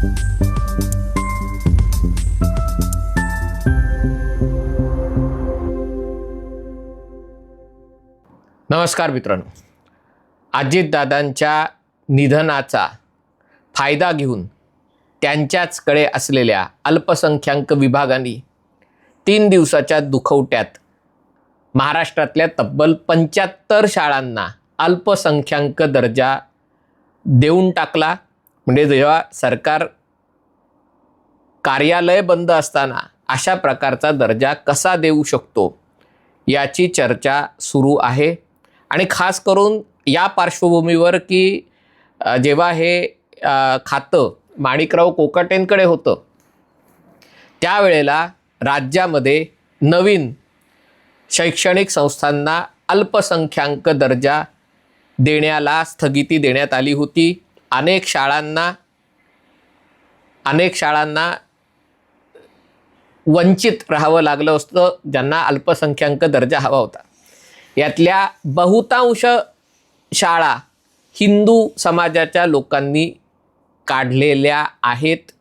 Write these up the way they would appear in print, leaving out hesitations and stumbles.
नमस्कार मित्रांनो, अजितदादांच्या निधनाचा फायदा घेऊन त्यांच्याचकडे असलेल्या अल्पसंख्याक विभागाने 3 दिवसाच्या दुखवट्यात महाराष्ट्रातल्या तब्बल 75 शाळांना अल्पसंख्याक दर्जा देऊन टाकला। म्हणजे जेव्हा सरकार कार्यालय बंद असताना अशा प्रकारचा दर्जा कसा देऊ शकतो याची चर्चा सुरू आहे। आणि खास करून या पार्श्वभूमीवर की जेव्हा हे खातं माणिकराव कोकाटेंकडे होतं त्यावेळेला राज्यामध्ये नवीन शैक्षणिक संस्थांना अल्पसंख्याक दर्जा देण्याला स्थगिती देण्यात आली होती। अनेक शाळांना वंचित राहावं लागलं असतं ज्यांना अल्पसंख्याक दर्जा हवा होता। यातल्या बहुतांश शाळा हिंदू समाजाच्या लोकांनी काढलेल्या आहेत।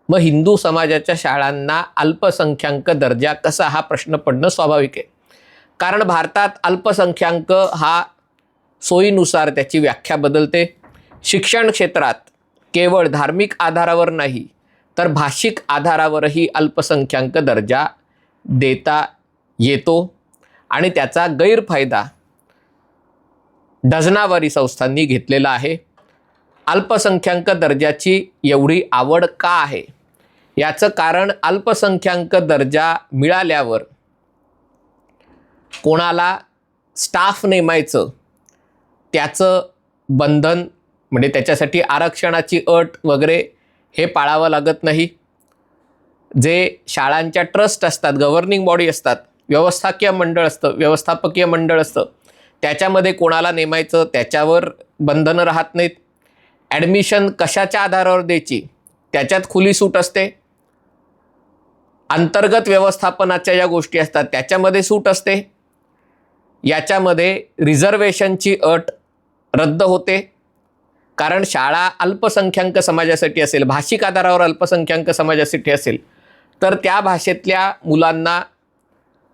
मग हिंदू समाजाच्या शाळांना अल्पसंख्याक दर्जा कसा हा प्रश्न पडणं स्वाभाविक आहे, कारण भारतात अल्पसंख्याक हा सोयीनुसार त्याची व्याख्या बदलते। शिक्षण क्षेत्रात केवळ धार्मिक आधारावर नाही तर भाषिक आधारावरही अल्पसंख्याक दर्जा देता येतो आणि त्याचा गैरफायदा डझनावारी संस्थांनी घेतलेला आहे। अल्पसंख्याक दर्जाची एवढी आवड का आहे याचं कारण अल्पसंख्याक दर्जा मिळाल्यावर कोणाला स्टाफ नेमायचं त्याचं बंधन, म्हणजे त्याच्यासाठी आरक्षणाची अट वगैरे हे पाळावं लागत नाही। जे शाळांच्या ट्रस्ट असतात, गव्हर्निंग बॉडी असतात, व्यवस्थापकीय मंडळ असतं, त्याच्यामध्ये कोणाला नेमायचं त्याच्यावर बंधनं राहत नाहीत। ॲडमिशन कशाच्या आधारावर द्यायची त्याच्यात खुली सूट असते। अंतर्गत व्यवस्थापनाच्या ज्या गोष्टी असतात त्याच्यामध्ये सूट असते। याच्यामध्ये रिझर्वेशनची अट रद्द होते, कारण शाळा अल्पसंख्याक समाजासाठी असेल, भाषिक आधारावर अल्पसंख्याक समाजासाठी असेल तर त्या भाषेतल्या मुलांना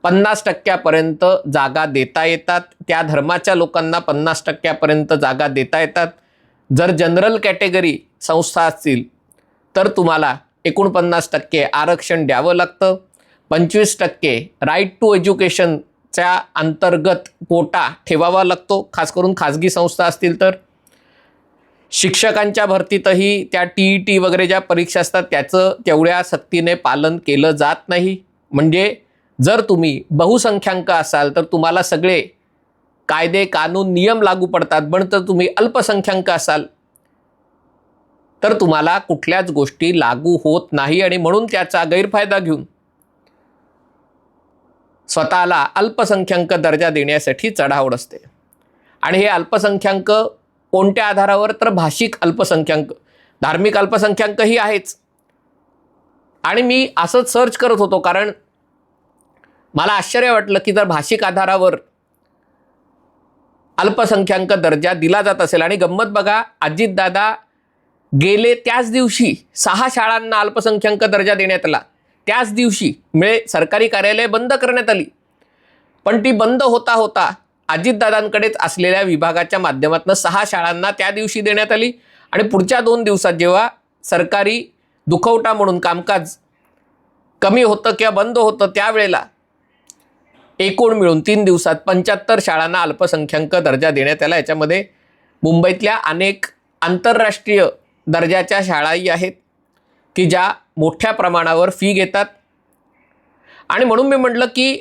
50% जागा देता येतात। त्या धर्माच्या लोकांना 50% जागा देता येतात। जर जनरल कॅटेगरी संस्था असतील तर तुम्हाला 49% आरक्षण द्यावं लागतं। 25% राईट टू एज्युकेशनच्या अंतर्गत कोटा ठेवावा लागतो, खास करून खाजगी संस्था असतील तर। शिक्षकांच्या भरतीतही त्या TET वगैरे ज्या परीक्षा असतात त्याचं तेवढ्या सक्तीने पालन केलं जात नाही। म्हणजे जर तुम्ही बहुसंख्याक असाल तर तुम्हाला सगळे कायदे कानून नियम लागू पडतात, पण जर तुम्ही अल्पसंख्याक असाल तर तुम्हाला कुठल्याच गोष्टी लागू होत नाही। आणि म्हणून त्याचा गैरफायदा घेऊन स्वतःला अल्पसंख्याक दर्जा देण्यासाठी चढाओढ असते। आणि हे अल्पसंख्याक कोणत्या आधारावर तर भाषिक अल्पसंख्याक, धार्मिक अल्पसंख्याकही आहेच। आणि मी असंच सर्च करत होतो कारण मला आश्चर्य वाटलं की जर भाषिक आधारावर अल्पसंख्याक दर्जा दिला जात असेल, आणि गंमत बघा, अजितदादा गेले त्याच दिवशी 6 शाळांना अल्पसंख्याक दर्जा देण्यात आला। त्याच दिवशी म्हणजे सरकारी कार्यालय बंद करण्यात आली, पण ती बंद होता होता अजितदादांकडेच असलेल्या विभागाच्या माध्यमातून 6 शाळांना त्या दिवशी देण्यात आली। आणि पुढच्या 2 दिवसात जेव्हा सरकारी दुखवटा म्हणून कामकाज कमी होतं किंवा बंद होतं त्यावेळेला एकूण मिळून 3 दिवसात 75 शाळांना अल्पसंख्याक दर्जा देण्यात आला। याच्यामध्ये मुंबईतल्या अनेक आंतरराष्ट्रीय दर्जाच्या शाळाही आहेत की ज्या मोठ्या प्रमाणावर फी घेतात। आणि म्हणून मी म्हटलं की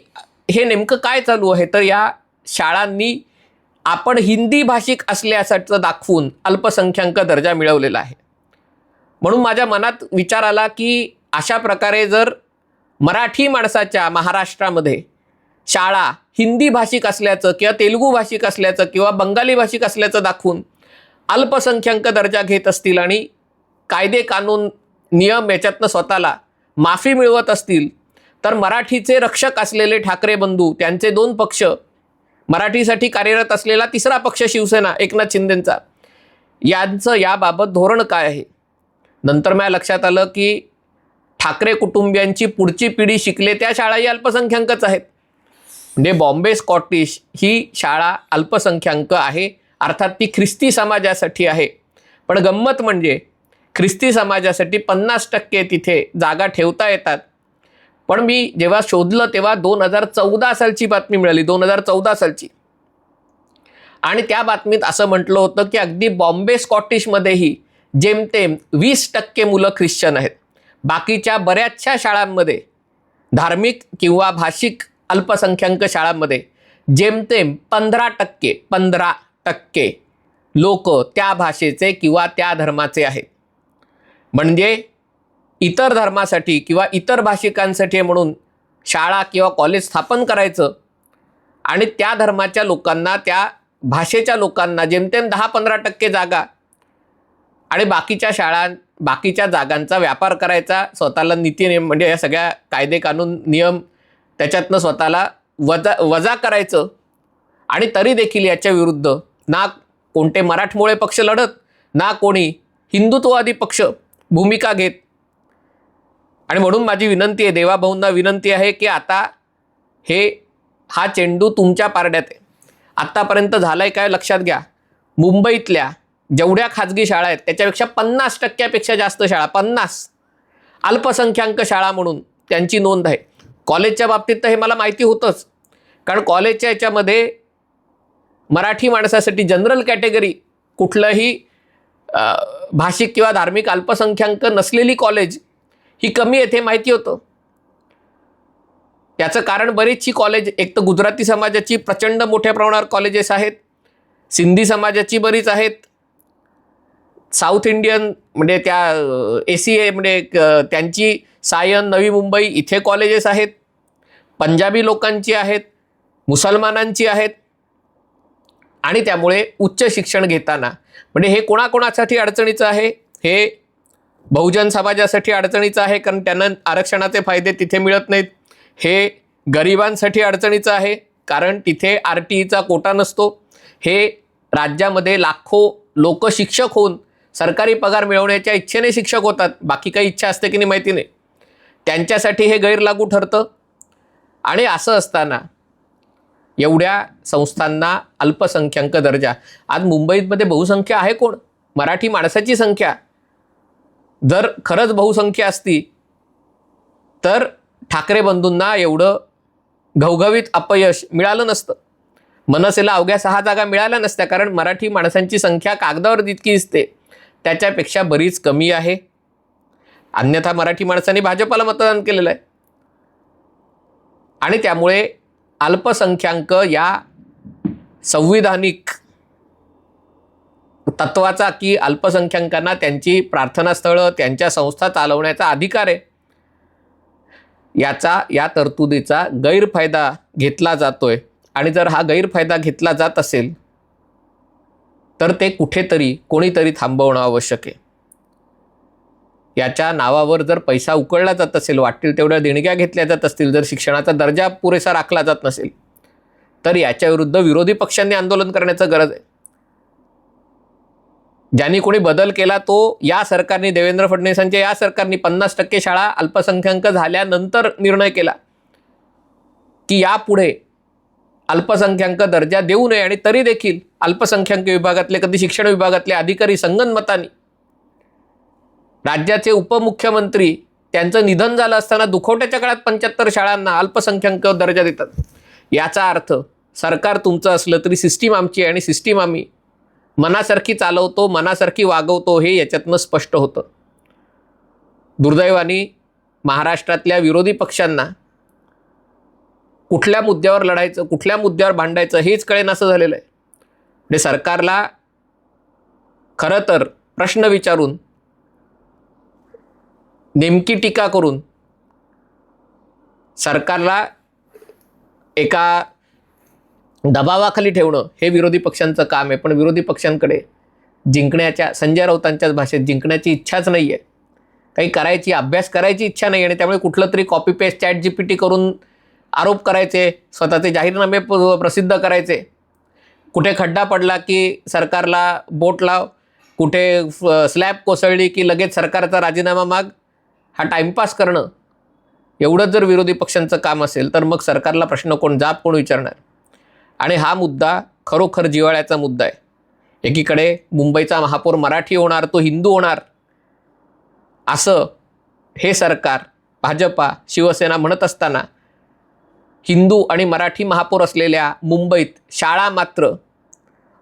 हे नेमकं काय चालू आहे, तर या शाळांनी आपण हिंदी भाषिक असल्याचं दाखवून अल्पसंख्याक दर्जा मिळवलेला आहे। म्हणून माझ्या मनात विचार आला की अशा प्रकारे जर मराठी माणसाच्या महाराष्ट्रामध्ये शाळा हिंदी भाषिक असल्याचं किंवा तेलुगू भाषिक असल्याचं किंवा बंगाली भाषिक असल्याचं दाखवून अल्पसंख्याक दर्जा घेत असतील आणि कायदे कानून नियम याच्यातनं स्वतःला माफी मिळवत असतील तर मराठीचे रक्षक असलेले ठाकरे बंधू, त्यांचे 2 पक्ष, मराठीसाठी कार्यरत असलेला 3रा पक्ष शिवसेना एकनाथ शिंदेंचा, यांचं याबाबत धोरण काय आहे नंतर माझ्या लक्षात आलं की ठाकरे कुटुंबियांची पुढची पिढी शिकले त्या शाळाही अल्पसंख्याकच आहेत. म्हणजे बॉम्बे स्कॉटिश ही शाळा अल्पसंख्याक आहे, अर्थात ती ख्रिस्ती समाजासाठी आहे. पण गंमत म्हणजे ख्रिस्ती समाजासाठी 50% तिथे जागा ठेवता येतात. पण मी जेव्हा शोधलं तेव्हा 2014 सालची बातमी मिळाली, 2014 सालची. आणि त्या बातमीत असं म्हटलं होतं की अगदी बॉम्बे स्कॉटिशमध्येही जेमतेम 20% मुलं ख्रिश्चन आहेत. बाकीच्या बऱ्याचशा शाळांमध्ये, धार्मिक किंवा भाषिक अल्पसंख्याक शाळांमध्ये जेमतेम 15% लोक त्या भाषेचे किंवा त्या धर्माचे आहेत. म्हणजे इतर धर्मासाठी किंवा इतर भाषिकांसाठी म्हणून शाळा किंवा कॉलेज स्थापन करायचं आणि त्या धर्माच्या लोकांना, त्या भाषेच्या लोकांना जेमतेम 10-15% जागा आणि बाकीच्या जागांचा व्यापार करायचा, स्वतःला नीती नियम म्हणजे या सगळ्या कायदे कानून नियम त्याच्यातनं स्वतःला वजा करायचं. आणि तरी देखील याच्या विरुद्ध ना कोणते मराठमोळे पक्ष लढत, ना कोणी हिंदुत्ववादी पक्ष भूमिका घेत. आणि म्हणून माझी विनंती आहे, देवाभाऊंना विनंती आहे की आता हा चेंडू तुमच्या पारड्यात आहे. आत्तापर्यंत झालं आहे काय लक्षात घ्या. मुंबईतल्या जेवढ्या खाजगी शाळा आहेत त्याच्यापेक्षा 50% जास्त शाळा, 50 अल्पसंख्याक शाळा म्हणून त्यांची नोंद आहे. कॉलेजच्या बाबतीत तर हे मला माहिती होतंच, कारण कॉलेजच्या याच्यामध्ये मराठी माणसासाठी जनरल कॅटेगरी कुठलंही भाषिक किंवा धार्मिक अल्पसंख्याक नसलेली कॉलेज ही कमी येथे माहिती होतं. याचं कारण बरीचशी कॉलेज, एक तर गुजराती समाजाची प्रचंड मोठ्या प्रमाणावर कॉलेजेस आहेत, सिंधी समाजाची बरीच आहेत, साऊथ इंडियन म्हणजे त्या ACA म्हणजे त्यांची सायन, नवी मुंबई इथे कॉलेजेस आहेत, पंजाबी लोकांची आहेत, मुसलमानांची आहेत. आणि त्यामुळे उच्च शिक्षण घेताना म्हणजे हे कोणाकोणासाठी अडचणीचं आहे, हे बहुजन समाजासाठी अडचणीचं आहे कारण त्यांना आरक्षणाचे फायदे तिथे मिळत नाहीत. हे गरिबांसाठी अडचणीचं आहे कारण तिथे RTEचा कोटा नसतो. हे राज्यामध्ये लाखो लोक शिक्षक होऊन सरकारी पगार मिळवण्याच्या इच्छेने शिक्षक होतात, बाकी काही इच्छा असते की नाही माहिती नाही, त्यांच्यासाठी हे गैरलागू ठरतं. आणि असं असताना एवढ्या संस्थांना अल्पसंख्याक दर्जा, आज मुंबईमध्ये बहुसंख्या आहे कोण? मराठी माणसाची संख्या जर खरंच बहुसंख्या असती तर ठाकरे बंधूंना एवढं घवघवीत अपयश मिळालं नसतं. मनसेला अवघ्या 6 जागा मिळाल्या नसत्या, कारण मराठी माणसांची संख्या कागदावर जितकी दिसते त्याच्यापेक्षा बरीच कमी आहे. अन्यथा मराठी माणसांनी भाजपाला मतदान केलेलं आहे. आणि त्यामुळे अल्पसंख्याक या संविधानिक तत्वाचा की अल्पसंख्याकांना त्यांची प्रार्थनास्थळं, त्यांच्या संस्था चालवण्याचा अधिकार आहे, या तरतुदीचा गैरफायदा घेतला जातोय. आणि जर हा गैरफायदा घेतला जात असेल तर ते कुठेतरी कोणीतरी थांबवणं आवश्यक आहे. याच्या नावावर जर पैसा उकळला जात असेल, वाटेल तेवढ्या देणग्या घेतल्या जात असतील, जर शिक्षणाचा दर्जा पुरेसा राखला जात नसेल तर याच्या विरुद्ध विरोधी पक्षांनी आंदोलन करण्याचं गरज आहे. ज्यांनी कोणी बदल केला तो या सरकारने, देवेंद्र फडणवीसांच्या या सरकारने 50% शाळा अल्पसंख्याक झाल्यानंतर निर्णय केला की यापुढे अल्पसंख्याक दर्जा देऊ नये. आणि तरी देखील अल्पसंख्याक विभागातले, कधी शिक्षण विभागातले अधिकारी संगनमतानी, राज्याचे उपमुख्यमंत्री त्यांचं निधन झालं असताना दुखवट्याच्या काळात 75 शाळांना अल्पसंख्याक दर्जा देतात. याचा अर्थ सरकार तुमचं असलं तरी सिस्टीम आमची आहे आणि सिस्टीम आम्ही मनासारखी चालवतो, मनासारखी वागवतो, हे याच्यातनं स्पष्ट होतं. दुर्दैवाने महाराष्ट्रातल्या विरोधी पक्षांना कुठल्या मुद्द्यावर लढायचं, कुठल्या मुद्द्यावर भांडायचं हेच कळेनासं झालेलं आहे. म्हणजे सरकारला खरं तर प्रश्न विचारून, नेमकी टीका करून सरकारला एका दबावाखाली ठेवणं हे विरोधी पक्षांचं काम आहे. पण विरोधी पक्षांकडे जिंकण्याच्या, संजय राऊतांच्याच भाषेत, जिंकण्याची इच्छाच नाही आहे, काही करायची, अभ्यास करायची इच्छा नाही. आणि त्यामुळे कुठलं तरी कॉपी पेस्ट ChatGPT करून आरोप करायचे, स्वतःचे जाहीरनामे प्रसिद्ध करायचे, कुठे खड्डा पडला की सरकारला बोट लाव, कुठे स्लॅब कोसळली की लगेच सरकारचा राजीनामा माग, हा टाइमपास करणं, एवढंच जर विरोधी पक्षांचं काम असेल तर मग सरकारला प्रश्न कोण विचारणार. आणि हा मुद्दा खरोखर जिव्हाळ्याचा मुद्दा आहे. एकीकडे मुंबईचा महापौर मराठी होणार, तो हिंदू होणार असं हे सरकार, भाजपा, शिवसेना म्हणत असताना हिंदू आणि मराठी महापौर असलेल्या मुंबईत शाळा मात्र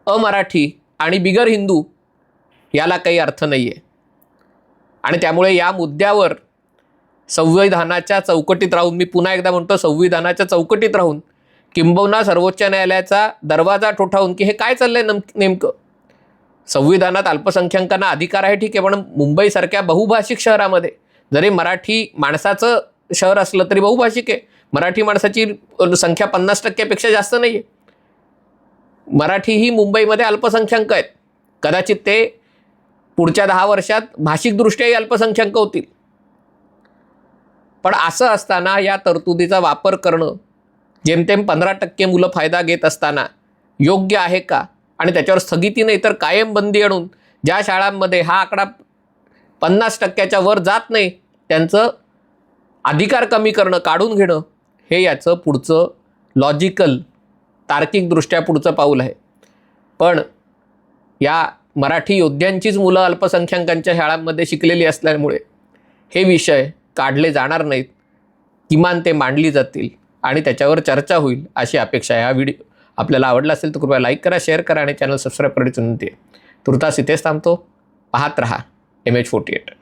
अमराठी आणि बिगर हिंदू याला काही अर्थ नाही आहे. आणि त्यामुळे या मुद्द्यावर संविधानाच्या चौकटीत राहून, मी पुन्हा एकदा म्हणतो संविधानाच्या चौकटीत राहून, किंबहुना सर्वोच्च न्यायालयाचा दरवाजा ठोठावून की हे काय चाललंय नेमकं. संविधानात अल्पसंख्याकांना अधिकार आहे ठीक आहे, पण मुंबईसारख्या बहुभाषिक शहरामध्ये जरी मराठी माणसाचं शहर असलं तरी बहुभाषिक आहे. मराठी माणसाची संख्या 50% जास्त नाही आहे. मराठी ही मुंबईमध्ये अल्पसंख्याक आहेत. कदाचित ते पुढच्या 10 वर्षात भाषिकदृष्ट्याही अल्पसंख्याक होतील. पण असं असताना या तरतुदीचा वापर करणं, जेमतेम 15% मुलं फायदा घेत असताना योग्य आहे का? आणि त्याच्यावर स्थगिती नाही तर कायम बंदी आणून ज्या शाळांमध्ये हा आकडा 50%च्या वर जात नाही त्यांचं अधिकार कमी करणं, काढून घेणं, हे याचं पुढचं लॉजिकल, तार्किकदृष्ट्या पुढचं पाऊल आहे. पण या मराठी योद्ध्यांचीच मुलं अल्पसंख्याकांच्या शाळांमध्ये शिकलेली असल्यामुळे हे विषय काढले जाणार नाहीत. किमान ते मांडली जातील आणि त्याच्यावर चर्चा होईल अशी अपेक्षा आहे. हा व्हिडिओ आपल्याला आवडला असेल तर कृपया लाईक करा, शेअर करा आणि चॅनल सबस्क्राईब करण्याची विनंती आहे. तुर्तास इथेच थांबतो. पाहत रहा MH48.